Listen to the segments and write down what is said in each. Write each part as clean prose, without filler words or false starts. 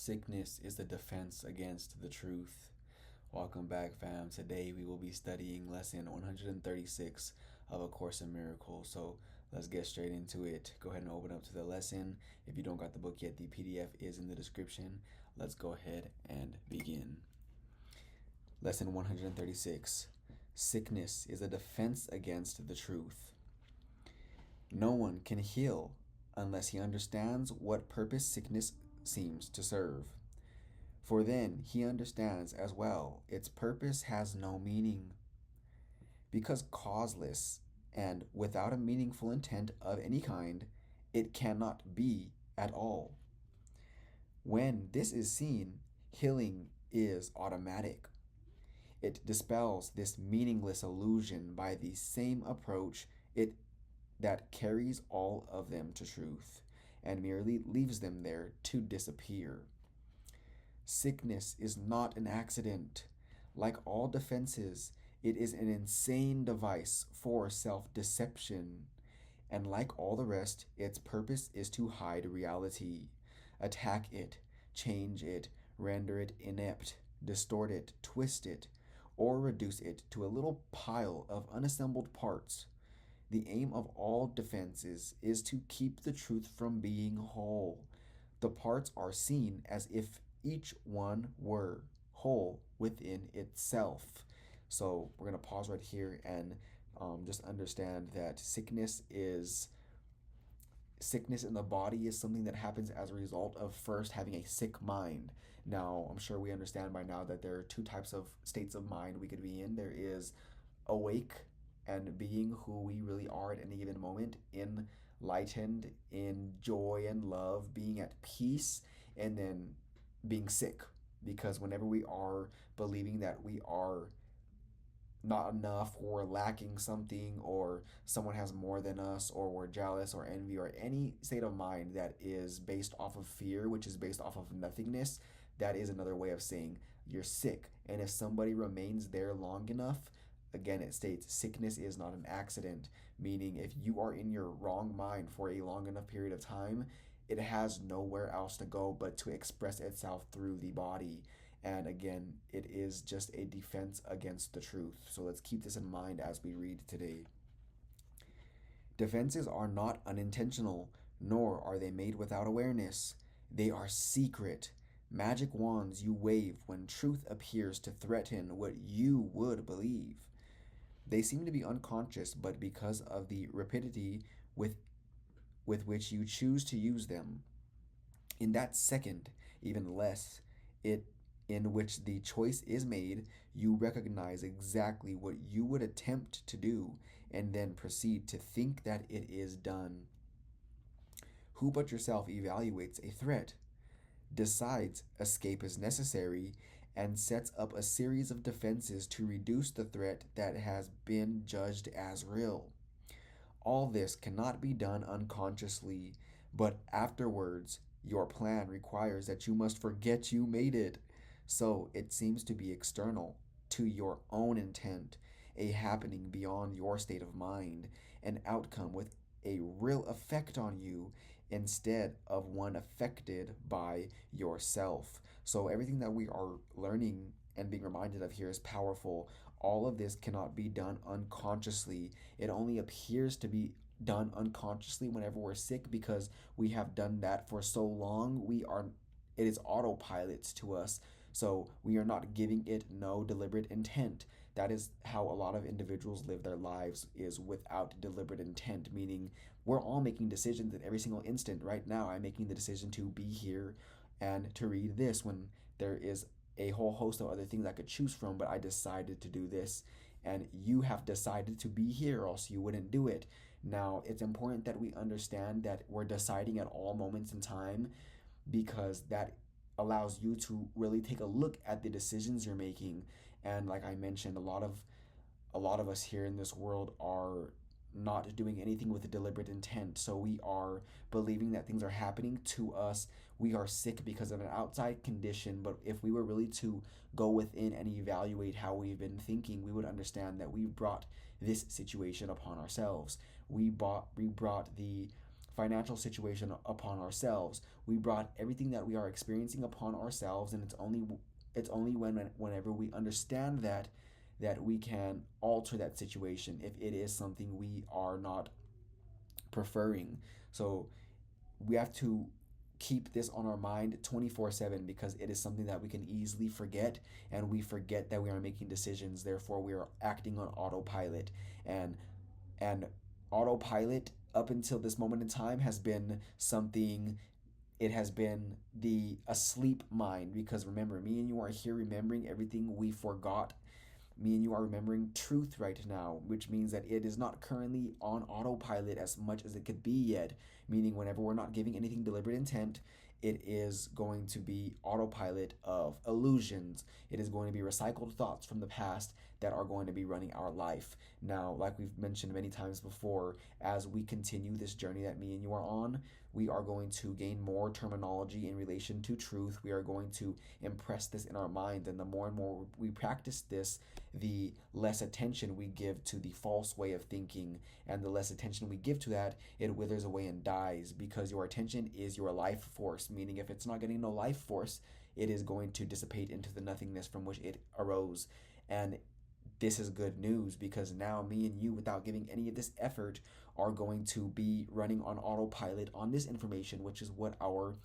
Sickness is the defense against the truth. Welcome back, fam. Today we will be studying lesson 136 of A Course in Miracles. So let's get straight into it. Go ahead and open up to the lesson. If you don't got the book yet, the PDF is in the description. Let's go ahead and begin. Lesson 136. Sickness is a defense against the truth. No one can heal unless he understands what purpose sickness seems to serve. For then he understands as well its purpose has no meaning. Because causeless and without a meaningful intent of any kind, it cannot be at all. When this is seen, healing is automatic. It dispels this meaningless illusion by the same approach that carries all of them to truth and merely leaves them there to disappear. Sickness is not an accident. Like all defenses, it is an insane device for self-deception. And like all the rest, its purpose is to hide reality, attack it, change it, render it inept, distort it, twist it, or reduce it to a little pile of unassembled parts. The aim of all defenses is to keep the truth from being whole. The parts are seen as if each one were whole within itself. So we're going to pause right here and just understand that sickness in the body is something that happens as a result of first having a sick mind. Now, I'm sure we understand by now that there are two types of states of mind we could be in. There is awake and being who we really are at any given moment, enlightened, in joy and love, being at peace, and then being sick. Because whenever we are believing that we are not enough or lacking something, or someone has more than us, or we're jealous or envy, or any state of mind that is based off of fear, which is based off of nothingness, that is another way of saying you're sick. And if somebody remains there long enough, again, it states sickness is not an accident, meaning if you are in your wrong mind for a long enough period of time, it has nowhere else to go but to express itself through the body. And again, it is just a defense against the truth. So let's keep this in mind as we read today. Defenses are not unintentional, nor are they made without awareness. They are secret, magic wands you wave when truth appears to threaten what you would believe. They seem to be unconscious, but because of the rapidity with which you choose to use them, in that second, even less, in which the choice is made, you recognize exactly what you would attempt to do, and then proceed to think that it is done. Who but yourself evaluates a threat, decides escape is necessary, and sets up a series of defenses to reduce the threat that has been judged as real? All this cannot be done unconsciously, but afterwards, your plan requires that you must forget you made it. So it seems to be external to your own intent, a happening beyond your state of mind, an outcome with a real effect on you instead of one affected by yourself. So everything that we are learning and being reminded of here is powerful. All of this cannot be done unconsciously. It only appears to be done unconsciously whenever we're sick, because we have done that for so long. It is autopilot to us. So we are not giving it no deliberate intent. That is how a lot of individuals live their lives, is without deliberate intent, meaning we're all making decisions at every single instant. Right now, I'm making the decision to be here and to read this when there is a whole host of other things I could choose from, but I decided to do this. And you have decided to be here, or else you wouldn't do it. Now, it's important that we understand that we're deciding at all moments in time, because that allows you to really take a look at the decisions you're making. And like I mentioned, a lot of us here in this world are not doing anything with a deliberate intent. So we are believing that things are happening to us. We are sick because of an outside condition. But if we were really to go within and evaluate how we've been thinking, we would understand that we brought this situation upon ourselves. We brought the financial situation upon ourselves. We brought everything that we are experiencing upon ourselves, and it's only whenever we understand that we can alter that situation if it is something we are not preferring. So we have to keep this on our mind 24/7 because it is something that we can easily forget, and we forget that we are making decisions, therefore we are acting on autopilot. And and autopilot up until this moment in time has been something, it has been the asleep mind, because remember, me and you are here remembering everything we forgot. Me and you are remembering truth right now, which means that it is not currently on autopilot as much as it could be yet. Meaning, whenever we're not giving anything deliberate intent, it is going to be autopilot of illusions. It is going to be recycled thoughts from the past that are going to be running our life. Now, like we've mentioned many times before, as we continue this journey that me and you are on, we are going to gain more terminology in relation to truth. We are going to impress this in our mind, and the more and more we practice this, the less attention we give to the false way of thinking, and the less attention we give to that, it withers away and dies, because your attention is your life force. Meaning, if it's not getting no life force, it is going to dissipate into the nothingness from which it arose. And this is good news, because now me and you, without giving any of this effort, are going to be running on autopilot on this information, which is what our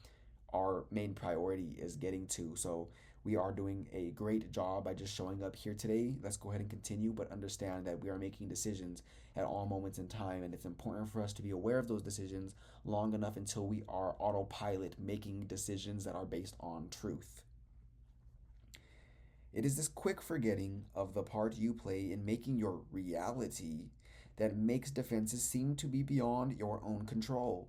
main priority is getting to. So we are doing a great job by just showing up here today. Let's go ahead and continue, but understand that we are making decisions at all moments in time, and it's important for us to be aware of those decisions long enough until we are autopilot making decisions that are based on truth. It is this quick forgetting of the part you play in making your reality that makes defenses seem to be beyond your own control.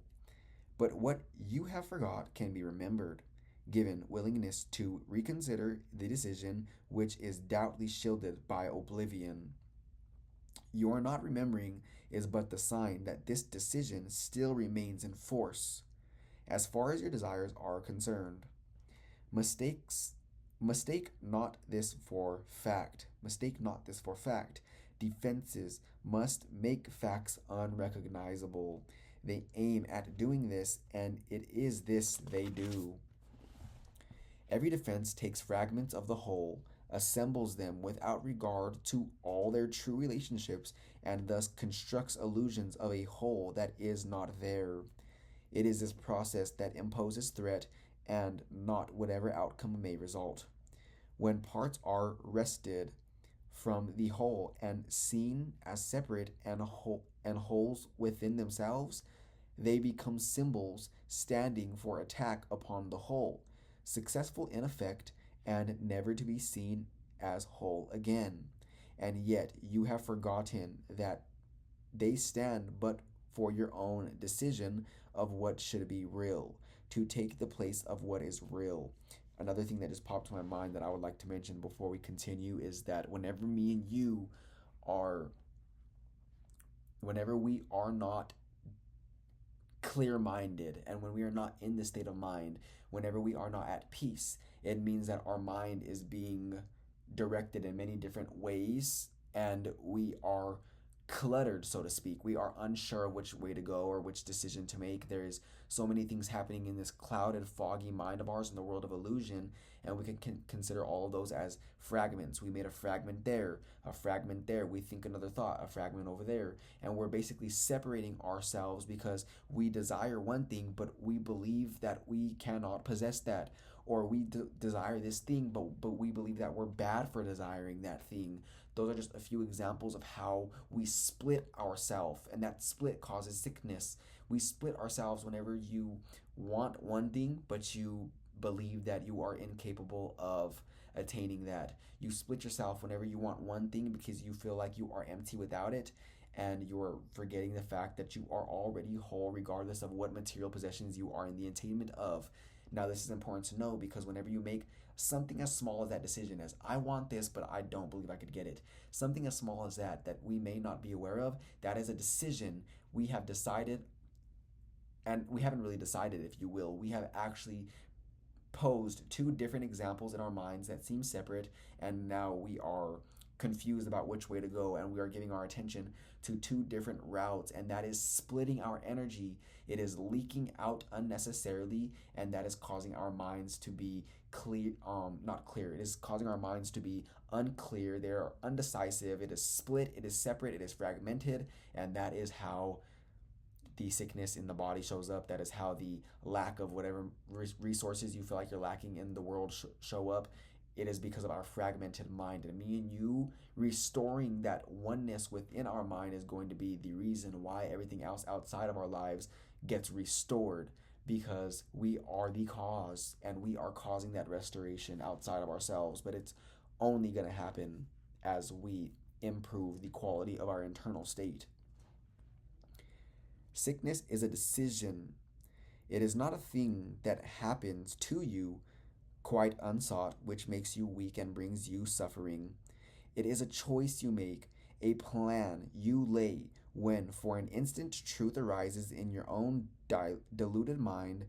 But what you have forgot can be remembered, given willingness to reconsider the decision which is doubtly shielded by oblivion. Your not remembering is but the sign that this decision still remains in force, as far as your desires are concerned. Mistakes Mistake not this for fact. Mistake not this for fact. Defenses must make facts unrecognizable. They aim at doing this, and it is this they do. Every defense takes fragments of the whole, assembles them without regard to all their true relationships, and thus constructs illusions of a whole that is not there. It is this process that imposes threat, and not whatever outcome may result. When parts are wrested from the whole and seen as separate and wholes within themselves, they become symbols standing for attack upon the whole, successful in effect and never to be seen as whole again. And yet you have forgotten that they stand but for your own decision of what should be real, to take the place of what is real. Another thing that just popped to my mind that I would like to mention before we continue is that are, whenever we are not clear minded, and when we are not in this state of mind, whenever we are not at peace, it means that our mind is being directed in many different ways, and we are cluttered, so to speak. We are unsure of which way to go or which decision to make. There is so many things happening in this clouded, foggy mind of ours in the world of illusion, and we can consider all of those as fragments. We made a fragment there, a fragment there. We think another thought, a fragment over there, and we're basically separating ourselves because we desire one thing, but we believe that we cannot possess that. Or we desire this thing, but we believe that we're bad for desiring that thing. Those are just a few examples of how we split ourselves, and that split causes sickness. We split ourselves whenever you want one thing, but you believe that you are incapable of attaining that. You split yourself whenever you want one thing because you feel like you are empty without it, and you're forgetting the fact that you are already whole regardless of what material possessions you are in the attainment of. Now, this is important to know because whenever you make something as small as that decision as I want this, but I don't believe I could get it, something as small as that we may not be aware of, that is a decision we have decided, and we haven't really decided, if you will. We have actually posed two different examples in our minds that seem separate, and now we are confused about which way to go, and we are giving our attention to two different routes, and that is splitting our energy. It is leaking out unnecessarily, and that is causing our minds to be clear, not clear. It is causing our minds to be unclear. They're undecisive. It is split. It is separate. It is fragmented, and that is how the sickness in the body shows up. That is how the lack of whatever resources you feel like you're lacking in the world show up. It is because of our fragmented mind. And me and you restoring that oneness within our mind is going to be the reason why everything else outside of our lives gets restored, because we are the cause and we are causing that restoration outside of ourselves. But it's only going to happen as we improve the quality of our internal state. Sickness is a decision. It is not a thing that happens to you quite unsought, which makes you weak and brings you suffering. It is a choice you make, a plan you lay when for an instant truth arises in your own deluded mind,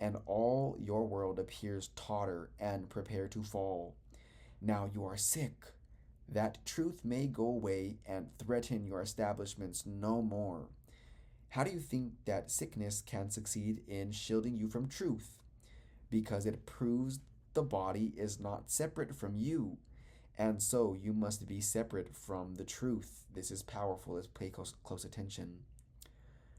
and all your world appears totter and prepare to fall. Now you are sick. That truth may go away and threaten your establishments no more. How do you think that sickness can succeed in shielding you from truth? Because it proves the body is not separate from you, and so you must be separate from the truth. This is powerful. Let's pay close attention.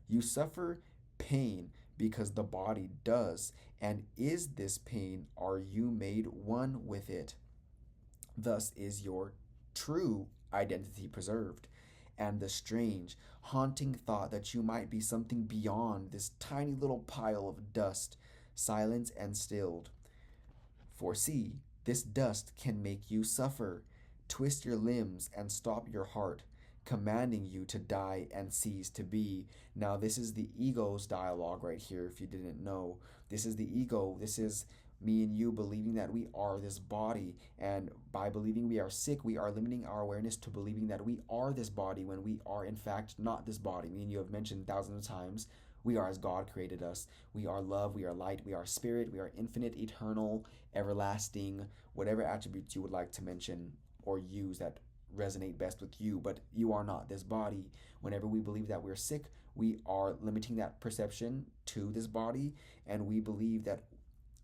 You suffer pain because the body does, and is this pain, are you made one with it? Thus is your true identity preserved, and the strange, haunting thought that you might be something beyond this tiny little pile of dust silenced and stilled. For see, this dust can make you suffer, twist your limbs and stop your heart, commanding you to die and cease to be. Now this is the ego's dialogue right here, if you didn't know. This is the ego. This is me and you believing that we are this body, and by believing we are sick, we are limiting our awareness to believing that we are this body when we are in fact not this body. Me and you have mentioned thousands of times, we are as God created us. We are love, we are light, we are spirit, we are infinite, eternal, everlasting, whatever attributes you would like to mention or use that resonate best with you, but you are not this body. Whenever we believe that we're sick, we are limiting that perception to this body, and we believe that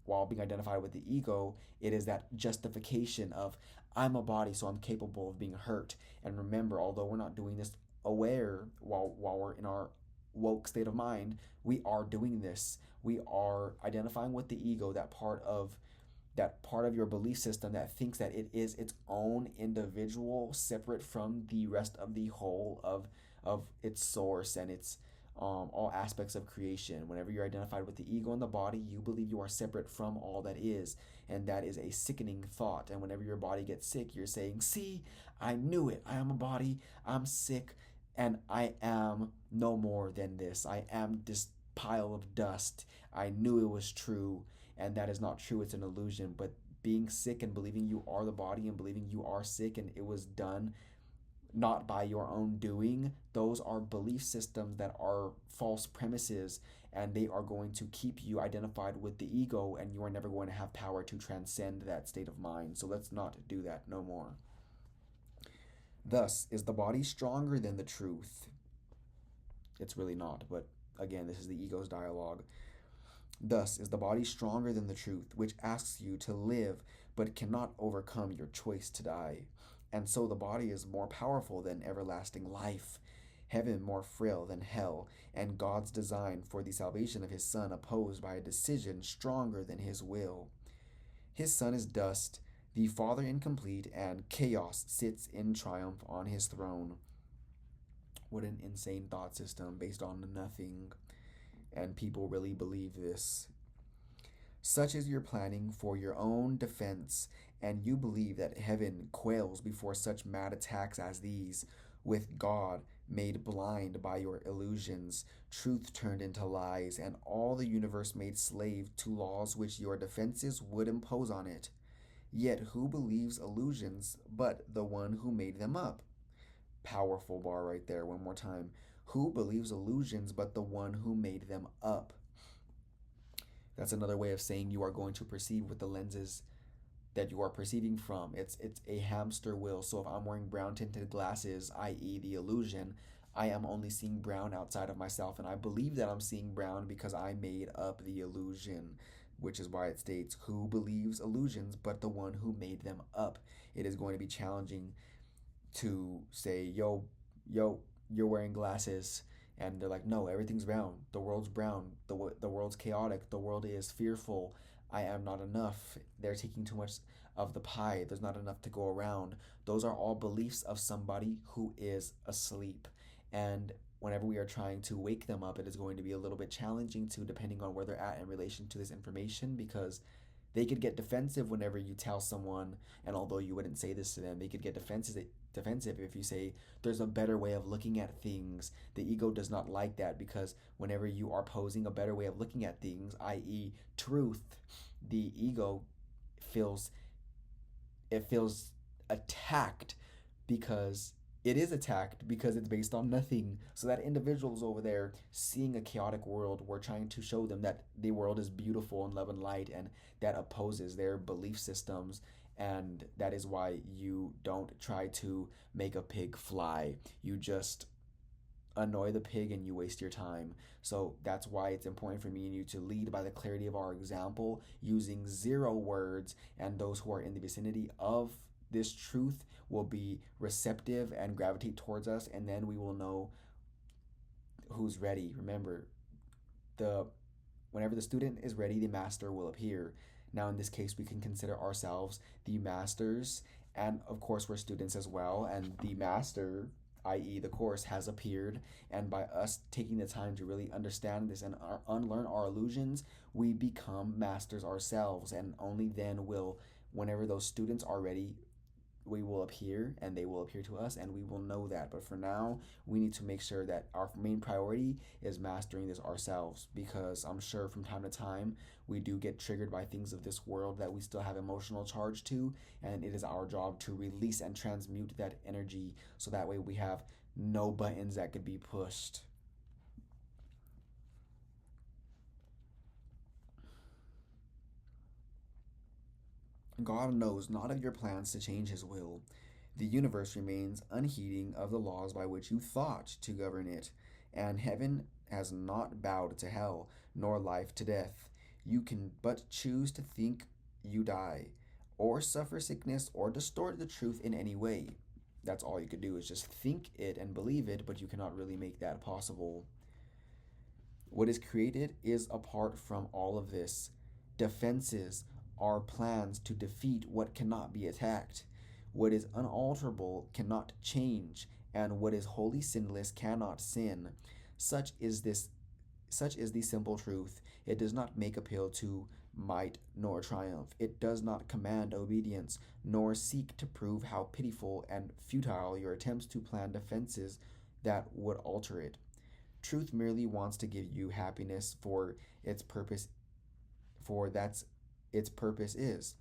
while being identified with the ego, it is that justification of I'm a body, so I'm capable of being hurt. And remember, although we're not doing this aware while we're in our woke state of mind, we are doing this. We are identifying with the ego, that part of your belief system that thinks that it is its own individual, separate from the rest of the whole of its source and its all aspects of creation. Whenever you're identified with the ego and the body, you believe you are separate from all that is, and that is a sickening thought. And whenever your body gets sick, you're saying, see, I knew it. I am a body, I'm sick, and I am no more than this. I am this pile of dust. I knew it was true, and that is not true. It's an illusion. But being sick and believing you are the body and believing you are sick and it was done not by your own doing, those are belief systems that are false premises, and they are going to keep you identified with the ego, and you are never going to have power to transcend that state of mind. So let's not do that no more. Thus is the body stronger than the truth. It's really not, but again, this is the ego's dialogue. Thus is the body stronger than the truth, which asks you to live but cannot overcome your choice to die. And so the body is more powerful than everlasting life, heaven more frail than hell, and God's design for the salvation of his Son opposed by a decision stronger than his will. His Son is dust, the Father incomplete, and chaos sits in triumph on his throne. What an insane thought system based on nothing, and people really believe this. Such is your planning for your own defense, and you believe that heaven quails before such mad attacks as these, with God made blind by your illusions, truth turned into lies, and all the universe made slave to laws which your defenses would impose on it. Yet who believes illusions but the one who made them up? Powerful bar right there, one more time. Who believes illusions but the one who made them up? That's another way of saying you are going to perceive with the lenses that you are perceiving from. It's a hamster wheel. So if I'm wearing brown tinted glasses, i.e. the illusion, I am only seeing brown outside of myself, and I believe that I'm seeing brown because I made up the illusion, which is why it states, who believes illusions but the one who made them up. It is going to be challenging to say, yo, you're wearing glasses, and they're like, no, everything's brown. The world's brown. The world's chaotic. The world is fearful. I am not enough. They're taking too much of the pie. There's not enough to go around. Those are all beliefs of somebody who is asleep. And whenever we are trying to wake them up, it is going to be a little bit challenging to, depending on where they're at in relation to this information, because they could get defensive whenever you tell someone, and although you wouldn't say this to them, they could get defensive if you say there's a better way of looking at things. The ego does not like that, because whenever you are posing a better way of looking at things, i.e. truth, the ego feels attacked, because it is attacked because it's based on nothing. So that individual's over there seeing a chaotic world. We're trying to show them that the world is beautiful and love and light, and that opposes their belief systems. And that is why you don't try to make a pig fly. You just annoy the pig and you waste your time. So that's why it's important for me and you to lead by the clarity of our example, using 0 words, and those who are in the vicinity of this truth will be receptive and gravitate towards us, and then we will know who's ready. Remember, the whenever the student is ready, the master will appear. Now, in this case, we can consider ourselves the masters, and of course, we're students as well. And the master, i.e., the course, has appeared. And by us taking the time to really understand this and unlearn our illusions, we become masters ourselves. And only then will, whenever those students are ready, we will appear and they will appear to us, and we will know that. But for now, we need to make sure that our main priority is mastering this ourselves, because I'm sure from time to time we do get triggered by things of this world that we still have emotional charge to, and it is our job to release and transmute that energy, so that way we have no buttons that could be pushed. God knows not of your plans to change his will. The universe remains unheeding of the laws by which you thought to govern it, and heaven has not bowed to hell, nor life to death. You can but choose to think you die, or suffer sickness, or distort the truth in any way. That's all you could do, is just think it and believe it, but you cannot really make that possible. What is created is apart from all of this. Defenses are plans to defeat what cannot be attacked. What is unalterable cannot change, and what is wholly sinless cannot sin. Such is the simple truth. It does not make appeal to might nor triumph. It does not command obedience, nor seek to prove how pitiful and futile your attempts to plan defenses that would alter it. Truth merely wants to give you happiness for its purpose, for that's its purpose is.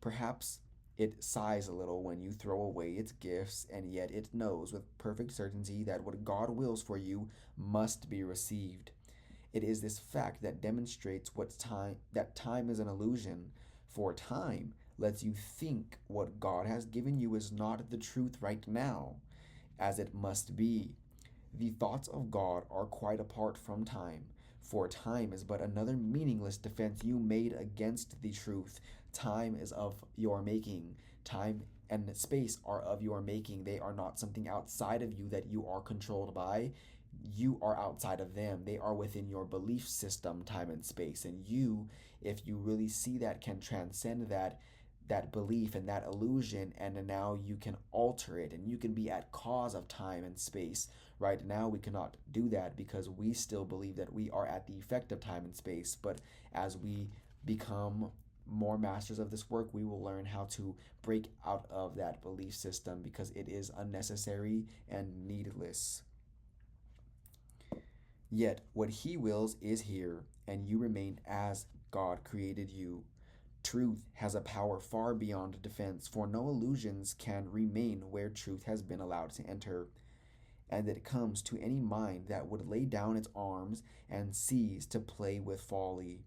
Perhaps it sighs a little when you throw away its gifts, and yet it knows with perfect certainty that what God wills for you must be received. It is this fact that demonstrates that time is an illusion, for time lets you think what God has given you is not the truth right now, as it must be. The thoughts of God are quite apart from time, for time is but another meaningless defense you made against the truth. Time is of your making. Time and space are of your making. They are not something outside of you that you are controlled by. You are outside of them. They are within your belief system, time and space. And you, if you really see that, can transcend that belief and that illusion, and now you can alter it, and you can be at cause of time and space. Right now we cannot do that because we still believe that we are at the effect of time and space. But as we become more masters of this work, we will learn how to break out of that belief system, because it is unnecessary and needless. Yet what he wills is here, and you remain as God created you. Truth has a power far beyond defense, for no illusions can remain where truth has been allowed to enter. And it comes to any mind that would lay down its arms and cease to play with folly.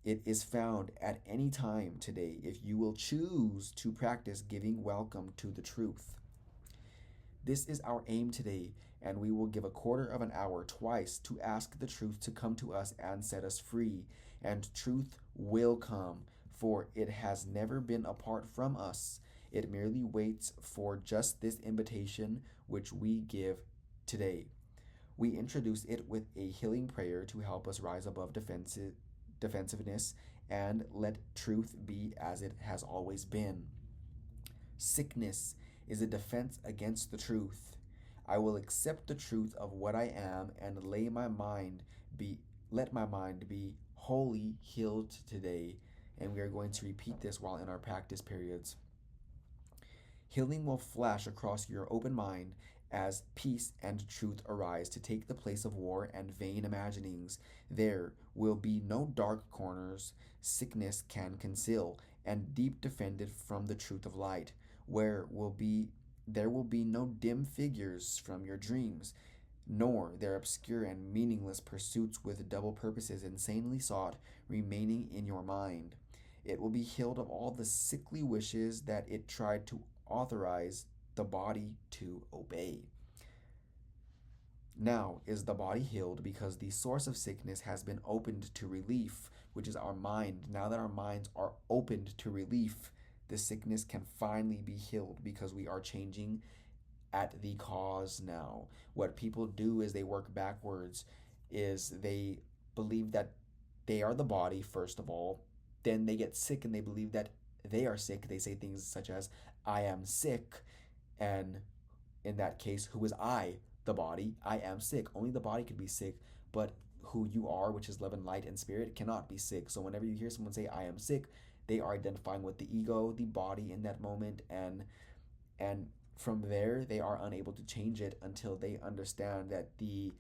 It is found at any time today if you will choose to practice giving welcome to the truth. This is our aim today, and we will give a quarter of an hour twice to ask the truth to come to us and set us free. And truth will come, for it has never been apart from us. It merely waits for just this invitation which we give today. We introduce it with a healing prayer to help us rise above defensiveness and let truth be as it has always been. Sickness is a defense against the truth. I will accept the truth of what I am and let my mind be wholly healed today. And we are going to repeat this while in our practice periods. Healing will flash across your open mind as peace and truth arise to take the place of war and vain imaginings. There will be no dark corners sickness can conceal, and deep defended from the truth of light. There will be no dim figures from your dreams, nor their obscure and meaningless pursuits with double purposes insanely sought remaining in your mind. It will be healed of all the sickly wishes that it tried to authorize the body to obey. Now is the body healed because the source of sickness has been opened to relief, which is our mind. Now that our minds are opened to relief, the sickness can finally be healed because we are changing at the cause now. What people do is they work backwards, is they believe that they are the body, first of all. Then they get sick and they believe that they are sick. They say things such as, I am sick. And in that case, who is I? The body. I am sick. Only the body could be sick, but who you are, which is love and light and spirit, cannot be sick. So whenever you hear someone say, I am sick, they are identifying with the ego, the body in that moment, and from there they are unable to change it until they understand that the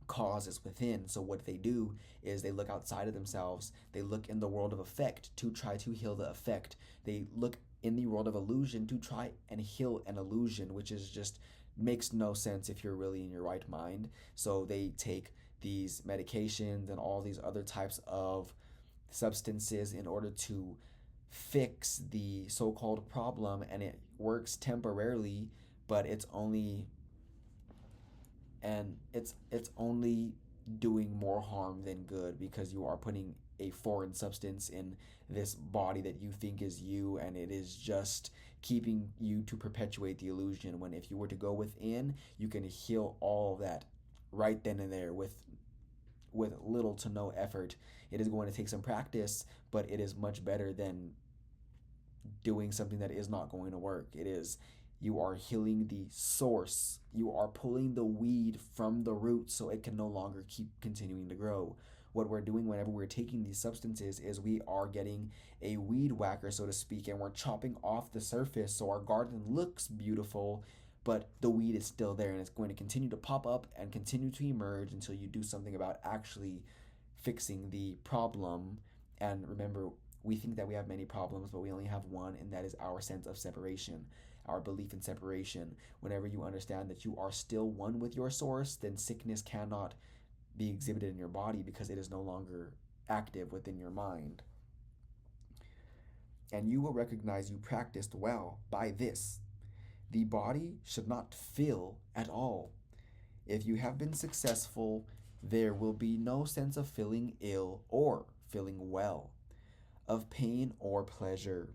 cause is within. So what they do is they look outside of themselves. They look in the world of effect to try to heal the effect. They look in the world of illusion to try and heal an illusion, which is just makes no sense if you're really in your right mind. So they take these medications and all these other types of substances in order to fix the so-called problem, and it works temporarily, but it's only doing more harm than good, because you are putting a foreign substance in this body that you think is you, and it is just keeping you to perpetuate the illusion, when if you were to go within, you can heal all of that right then and there with little to no effort. It is going to take some practice, but it is much better than doing something that is not going to work. You are healing the source. You are pulling the weed from the root so it can no longer keep continuing to grow. What we're doing whenever we're taking these substances is we are getting a weed whacker, so to speak, and we're chopping off the surface so our garden looks beautiful, but the weed is still there, and it's going to continue to pop up and continue to emerge until you do something about actually fixing the problem. And remember, we think that we have many problems, but we only have one, and that is our sense of separation, our belief in separation. Whenever you understand that you are still one with your source, then sickness cannot be exhibited in your body because it is no longer active within your mind. And you will recognize you practiced well by this. The body should not feel at all. If you have been successful, there will be no sense of feeling ill or feeling well, of pain or pleasure.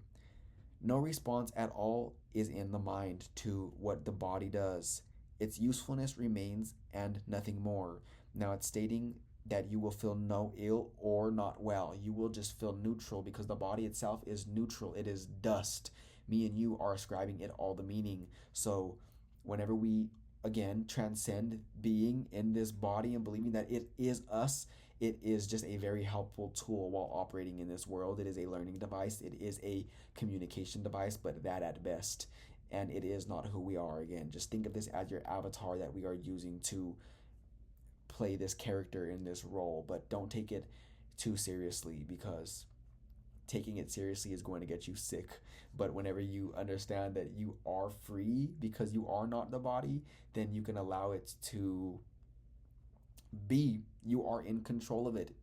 No response at all is in the mind to what the body does. Its usefulness remains and nothing more. Now it's stating that you will feel no ill or not well. You will just feel neutral because the body itself is neutral. It is dust. Me and you are ascribing it all the meaning. So whenever we, again, transcend being in this body and believing that it is us, it is just a very helpful tool while operating in this world. It is a learning device. It is a communication device, but that at best. And it is not who we are. Again, just think of this as your avatar that we are using to play this character in this role, but don't take it too seriously, because taking it seriously is going to get you sick. But whenever you understand that you are free because you are not the body, then you can allow it to be. You are in control of it.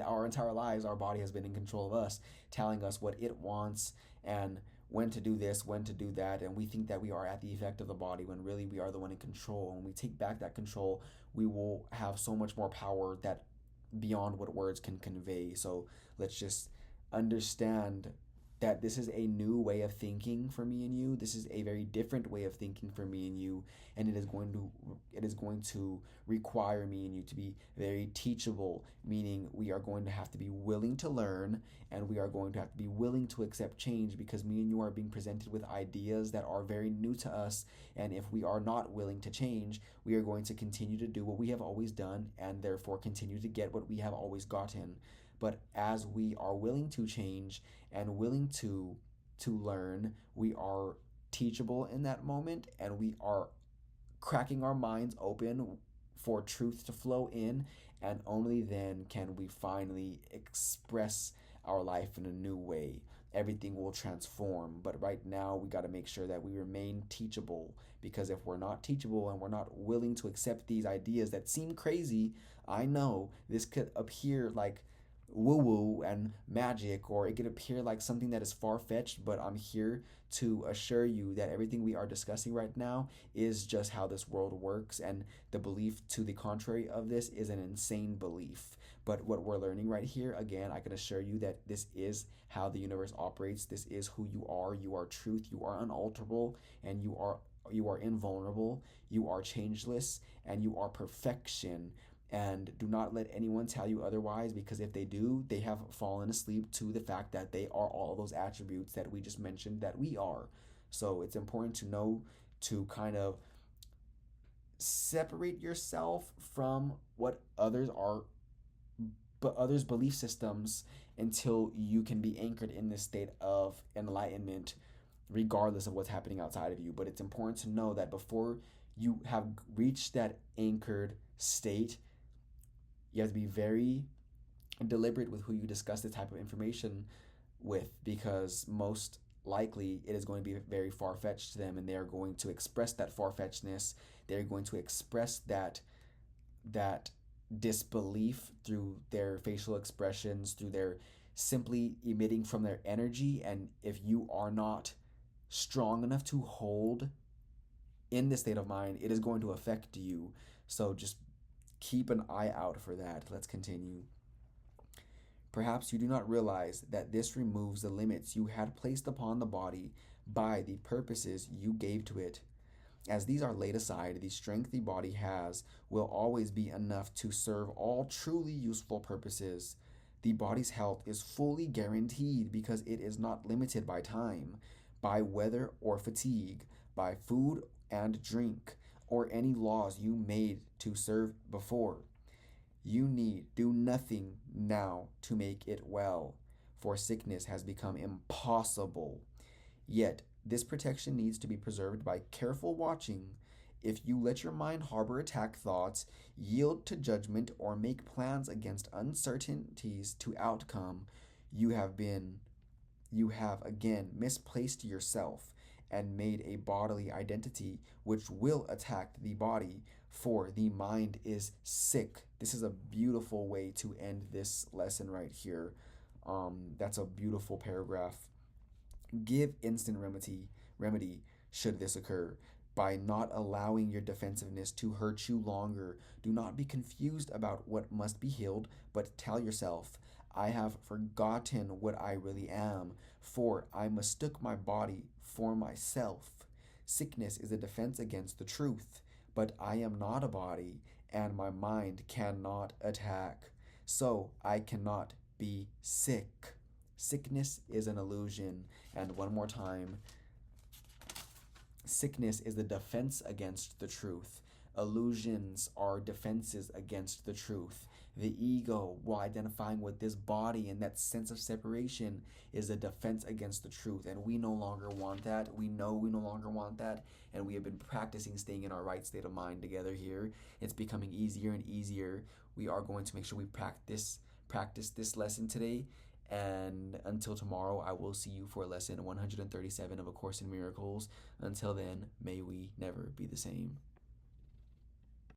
our entire lives, our body has been in control of us, telling us what it wants and when to do this, when to do that, and we think that we are at the effect of the body when really we are the one in control. When we take back that control, we will have so much more power that beyond what words can convey. So let's just understand that this is a new way of thinking for me and you. This is a very different way of thinking for me and you, and it is going to require me and you to be very teachable, meaning we are going to have to be willing to learn, and we are going to have to be willing to accept change, because me and you are being presented with ideas that are very new to us, and if we are not willing to change, we are going to continue to do what we have always done and therefore continue to get what we have always gotten. But as we are willing to change and willing to learn, we are teachable in that moment, and we are cracking our minds open for truth to flow in, and only then can we finally express our life in a new way. Everything will transform, but right now we got to make sure that we remain teachable, because if we're not teachable and we're not willing to accept these ideas that seem crazy, I know this could appear like woo woo and magic, or it could appear like something that is far fetched, but I'm here to assure you that everything we are discussing right now is just how this world works, and the belief to the contrary of this is an insane belief. But what we're learning right here, again, I can assure you that this is how the universe operates. This is who you are. You are truth. You are unalterable, and you are invulnerable. You are changeless, and you are perfection. And do not let anyone tell you otherwise, because if they do, they have fallen asleep to the fact that they are all those attributes that we just mentioned that we are. So it's important to know to kind of separate yourself from what others are, but others' belief systems, until you can be anchored in this state of enlightenment, regardless of what's happening outside of you. But it's important to know that before you have reached that anchored state, you have to be very deliberate with who you discuss this type of information with, because most likely it is going to be very far-fetched to them, and they are going to express that far-fetchedness. They're going to express that disbelief through their facial expressions, through their simply emitting from their energy. And if you are not strong enough to hold in this state of mind, it is going to affect you. So just keep an eye out for that. Let's continue. Perhaps you do not realize that this removes the limits you had placed upon the body by the purposes you gave to it. As these are laid aside, the strength the body has will always be enough to serve all truly useful purposes. The body's health is fully guaranteed because it is not limited by time, by weather or fatigue, by food and drink, or any laws you made to serve before. You need do nothing now to make it well, for sickness has become impossible. Yet, this protection needs to be preserved by careful watching. If you let your mind harbor attack thoughts, yield to judgment, or make plans against uncertainties to outcome, you have again misplaced yourself and made a bodily identity which will attack the body, for the mind is sick. This is a beautiful way to end this lesson right here. That's a beautiful paragraph. Give instant remedy should this occur, by not allowing your defensiveness to hurt you longer. Do not be confused about what must be healed, but tell yourself, I have forgotten what I really am, for I mistook my body for myself. Sickness is a defense against the truth, but I am not a body, and my mind cannot attack, so I cannot be sick. Sickness is an illusion. And one more time, sickness is the defense against the truth. Illusions are defenses against the truth. The ego, while identifying with this body and that sense of separation, is a defense against the truth. And we no longer want that. We know we no longer want that. And we have been practicing staying in our right state of mind together here. It's becoming easier and easier. We are going to make sure we practice this lesson today. And until tomorrow, I will see you for lesson 137 of A Course in Miracles. Until then, may we never be the same.